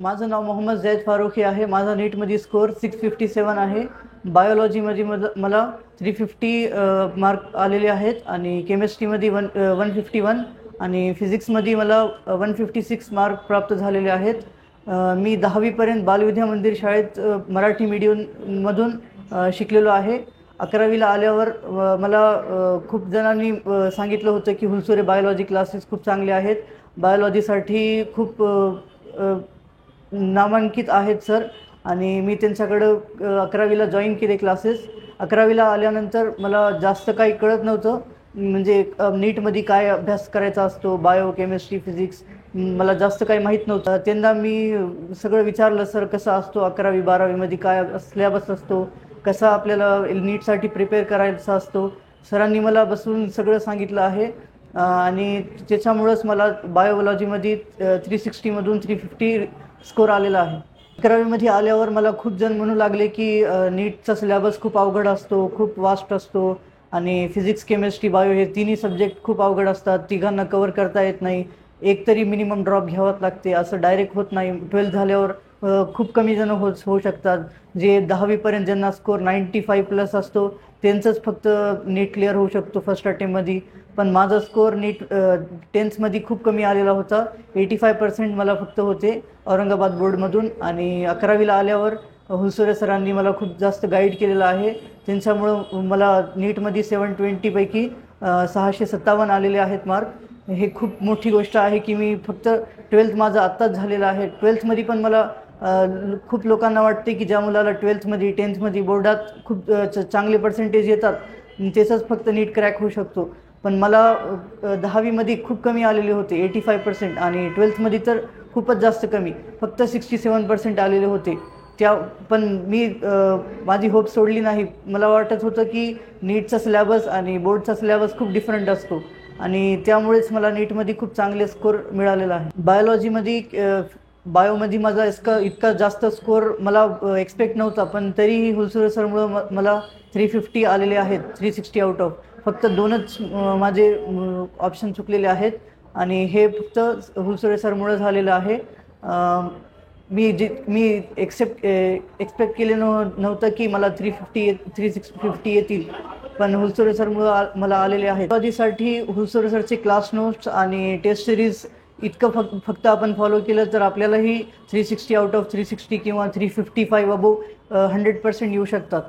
माझं नाव मोहम्मद जैद फारुखी आहे। माझा नीटमध्ये स्कोअर 657 आहे। बायोलॉजीमध्ये मला 350 मार्क आलेले आहेत आणि केमिस्ट्रीमध्ये 151 आणि फिजिक्समध्ये मला 156 मार्क प्राप्त झालेले आहेत। मी 10वीपर्यंत बालविद्या मंदिर शाळेत मराठी मीडियममधून शिकलेलो आहे। 11वीला आल्यावर मला खूप जणांनी सांगितलं होतं की हुलसुरे बायोलॉजी क्लासेस खूप चांगले आहेत, बायोलॉजीसाठी खूप नामांकित आहेत सर। आणि मी त्यांच्याकडं 11वीला जॉईन केले क्लासेस। 11वीला आल्यानंतर मला जास्त काही कळत नव्हतं, म्हणजे नीटमध्ये काय अभ्यास करायचा असतो, बायो केमिस्ट्री फिजिक्स मला जास्त काही माहीत नव्हतं। त्यांना मी सगळं विचारलं, सर कसं असतो 11वी 12वीमध्ये काय सिलेबस असतो, कसा आपल्याला नीटसाठी प्रिपेअर करायचा असतो। सरांनी मला बसून सगळं सांगितलं आहे आणि त्याच्यामुळंच मला बायोलॉजीमध्ये 360मधून 350 स्कोर आलेला आहे। 11वीमध्ये आल्यावर मला खूप जण म्हणू लागले की नीटचा सिलेबस खूप अवघड असतो, खूप वास्ट असतो आणि फिजिक्स केमिस्ट्री बायो हे तिन्ही सब्जेक्ट खूप अवघड असतात, तिघांना कवर करता येत नाही, एक तरी मिनिमम ड्रॉप घ्यावाच लागते, असं डायरेक्ट होत नाही। 12th झाल्यावर खूप कमी जण होऊ शकतात, जे 10वीपर्यंत ज्यांना स्कोर 95+ असतो त्यांचंच फक्त नीट क्लिअर होऊ शकतो फर्स्ट अटेम्प्टमध्ये। पण माझा स्कोअर नीट 10thमध्ये खूप कमी आलेला होता, 85% मला फक्त होते औरंगाबाद बोर्डमधून। आणि 11वीला आल्यावर हुलसुरे सरांनी मला खूप जास्त गाईड केलेलं आहे, त्यांच्यामुळं मला नीटमध्ये 720 पैकी 657 आलेले आहेत मार्क। हे खूप मोठी गोष्ट आहे की मी फक्त 12th माझं आत्ताच झालेलं आहे। 12thमध्ये पण मला खूप लोकांना वाटते की ज्या मुलाला 12thमध्ये 10thमध्ये बोर्डात खूप चांगले पर्सेंटेज येतात त्याचाच फक्त नीट क्रॅक होऊ शकतो, पण मला 10वीमध्ये खूप कमी आलेले होते 85% आणि 12thमध्ये तर खूपच जास्त कमी, फक्त 67% आलेले होते। पण मी माझी होप सोडली नाही। मला वाटत होतं की नीटचा सिलेबस आणि बोर्डचा सिलेबस खूप डिफरंट असतो आणि त्यामुळेच मला नीटमध्ये खूप चांगले स्कोर मिळालेला आहे। बायोमध्ये माझा इतका जास्त स्कोर मला एक्सपेक्ट नव्हता, पण तरीही हुलसुरे सरमुळं मला 350 आलेले आहेत, 360 आउट ऑफ। फक्त 2च माझे ऑप्शन चुकलेले आहेत आणि हे फक्त हुलसुरे सरमुळं झालेलं आहे। मी एक्सपेक्ट केले नव्हतं की मला 350 येतील, पण हुलसुरे सरमुळं मला आलेले आहेत। बायोलॉजीसाठी हुलसुरे सरचे क्लास नोट्स आणि टेस्ट सिरीज इतकं फक्त आपण फॉलो केलं तर आपल्यालाही 360 आउट ऑफ 360 किंवा 355 अबोव 100% येऊ शकतात।